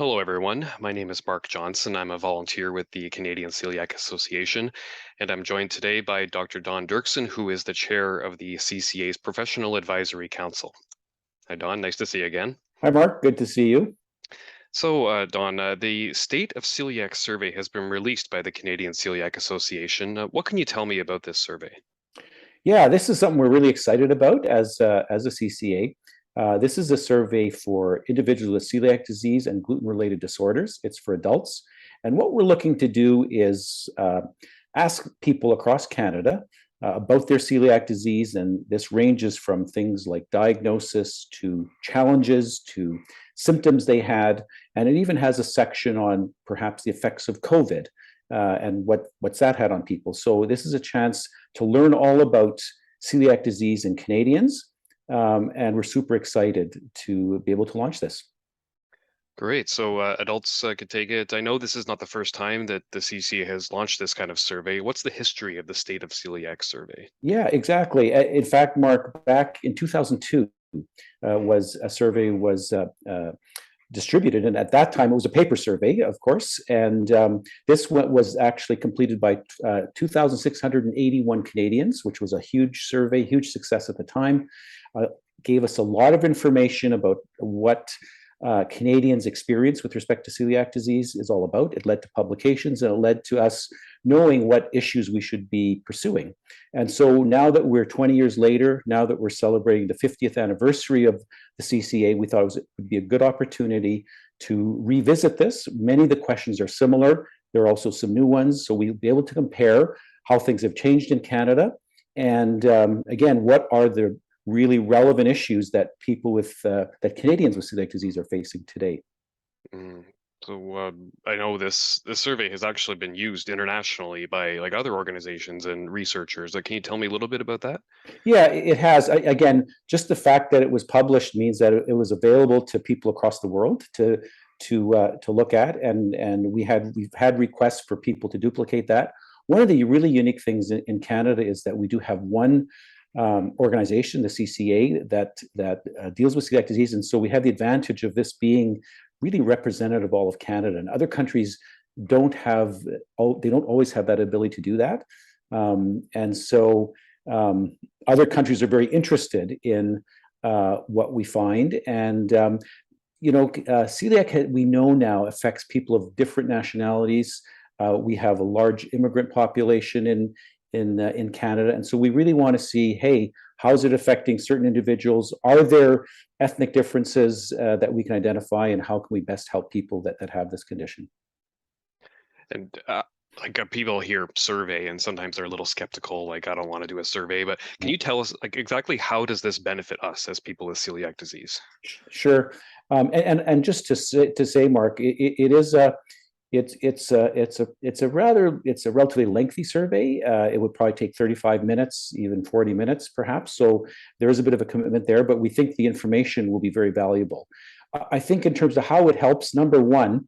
Hello, everyone. My name is Mark Johnston. I'm a volunteer with the Canadian Celiac Association, and I'm joined today by Dr. Don Duerksen, who is the chair of the CCA's Professional Advisory Council. Hi, Don. Nice to see you again. Hi, Mark. Good to see you. So, Don, the State of Celiac survey has been released by the Canadian Celiac Association. What can you tell me about this survey? Yeah, this is something we're really excited about as a CCA. This is a survey for individuals with celiac disease and gluten-related disorders. It's for adults. And what we're looking to do is ask people across Canada about their celiac disease. And this ranges from things like diagnosis to challenges to symptoms they had. And it even has a section on perhaps the effects of COVID and what's that had on people. So this is a chance to learn all about celiac disease in Canadians. And we're super excited to be able to launch this. Great. So, adults could take it. I know this is not the first time that the CCA has launched this kind of survey. What's the history of the State of Celiac survey? Yeah, exactly. In fact, Mark, back in 2002, was a survey was distributed, and at that time it was a paper survey, of course. And this one was actually completed by 2,681 Canadians, which was a huge survey, huge success at the time. Gave us a lot of information about what Canadians' experience with respect to celiac disease is all about. It led to publications and it led to us knowing what issues we should be pursuing. And so now that we're 20 years later, now that we're celebrating the 50th anniversary of the CCA, we thought it would be a good opportunity to revisit this. Many of the questions are similar. There are also some new ones. So we'll be able to compare how things have changed in Canada. And again, what are the really relevant issues that people with that Canadians with celiac disease are facing today. Mm. So I know this survey has actually been used internationally by like other organizations and researchers. Can you tell me a little bit about that? Yeah, it has. Again, just the fact that it was published means that it was available to people across the world to look at, and we've had requests for people to duplicate that. One of the really unique things in Canada is that we do have one organization, the CCA, that deals with celiac disease, and so we have the advantage of this being really representative of all of Canada. And other countries don't have, they don't always have that ability to do that, and so other countries are very interested in what we find. And celiac, we know now, affects people of different nationalities. We have a large immigrant population in Canada. And so we really want to see, hey, how is it affecting certain individuals? Are there ethnic differences that we can identify, and how can we best help people that have this condition? And people hear survey and sometimes they're a little skeptical, like I don't want to do a survey, but can you tell us like exactly how does this benefit us as people with celiac disease? Sure. And just to say, Mark, it is a it's a relatively lengthy survey. It would probably take 35 minutes, even 40 minutes, perhaps. So there is a bit of a commitment there, but we think the information will be very valuable. I think in terms of how it helps, number one,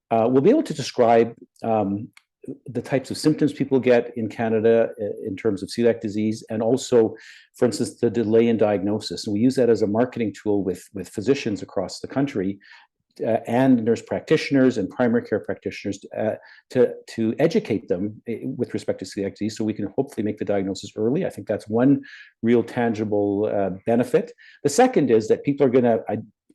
we'll be able to describe the types of symptoms people get in Canada in terms of celiac disease, and also, for instance, the delay in diagnosis. And we use that as a marketing tool with physicians across the country and nurse practitioners and primary care practitioners to educate them with respect to celiac disease, so we can hopefully make the diagnosis early. I think that's one real tangible benefit. The second is that people are going to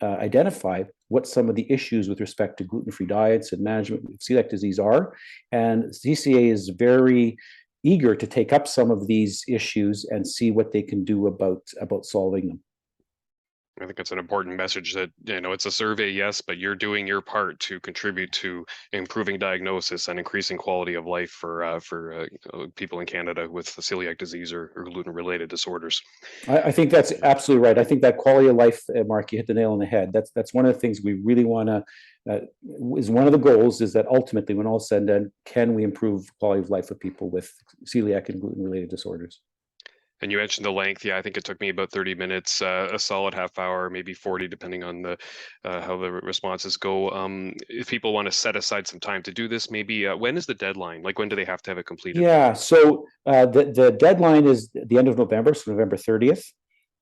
identify what some of the issues with respect to gluten-free diets and management of celiac disease are, and CCA is very eager to take up some of these issues and see what they can do about solving them. I think it's an important message that, it's a survey, yes, but you're doing your part to contribute to improving diagnosis and increasing quality of life for people in Canada with celiac disease or gluten-related disorders. I think that's absolutely right. I think that quality of life, Mark, you hit the nail on the head. That's one of the things we really want to, is one of the goals, is that ultimately, when all is said and done, can we improve quality of life of people with celiac and gluten-related disorders? And you mentioned the length. Yeah, I think it took me about 30 minutes, a solid half hour, maybe 40, depending on the how the responses go. If people want to set aside some time to do this, maybe when is the deadline? Like, when do they have to have it completed? Yeah, so the deadline is the end of November, so November 30th.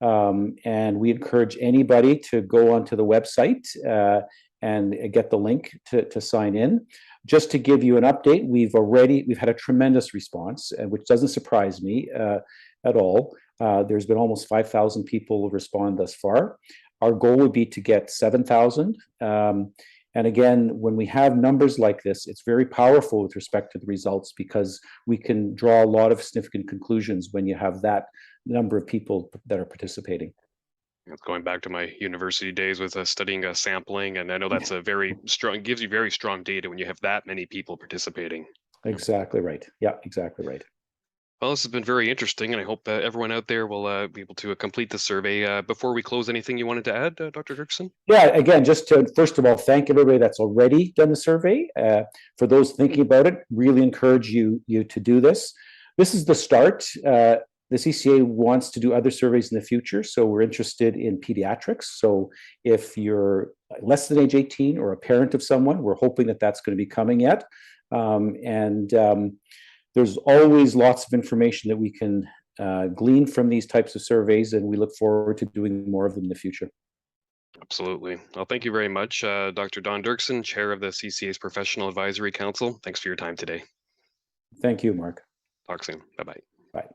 And we encourage anybody to go onto the website and get the link to sign in. Just to give you an update, we've had a tremendous response, which doesn't surprise me at all. There's been almost 5,000 people respond thus far. Our goal would be to get 7,000. And again, when we have numbers like this, it's very powerful with respect to the results, because we can draw a lot of significant conclusions when you have that number of people that are participating. It's going back to my university days with studying sampling, and I know that's a very strong, gives you very strong data when you have that many people participating. Exactly right. Yeah, exactly right. Well, this has been very interesting, and I hope everyone out there will be able to complete the survey. Before we close, anything you wanted to add, Dr. Duerksen? Yeah, again, just to first of all thank everybody that's already done the survey. For those thinking about it, really encourage you to do this. This is the start. The CCA wants to do other surveys in the future, so we're interested in pediatrics. So if you're less than age 18 or a parent of someone, we're hoping that that's going to be coming yet. There's always lots of information that we can glean from these types of surveys, and we look forward to doing more of them in the future. Absolutely. Well, thank you very much, Dr. Don Duerksen, Chair of the CCA's Professional Advisory Council. Thanks for your time today. Thank you, Mark. Talk soon. Bye-bye. Bye.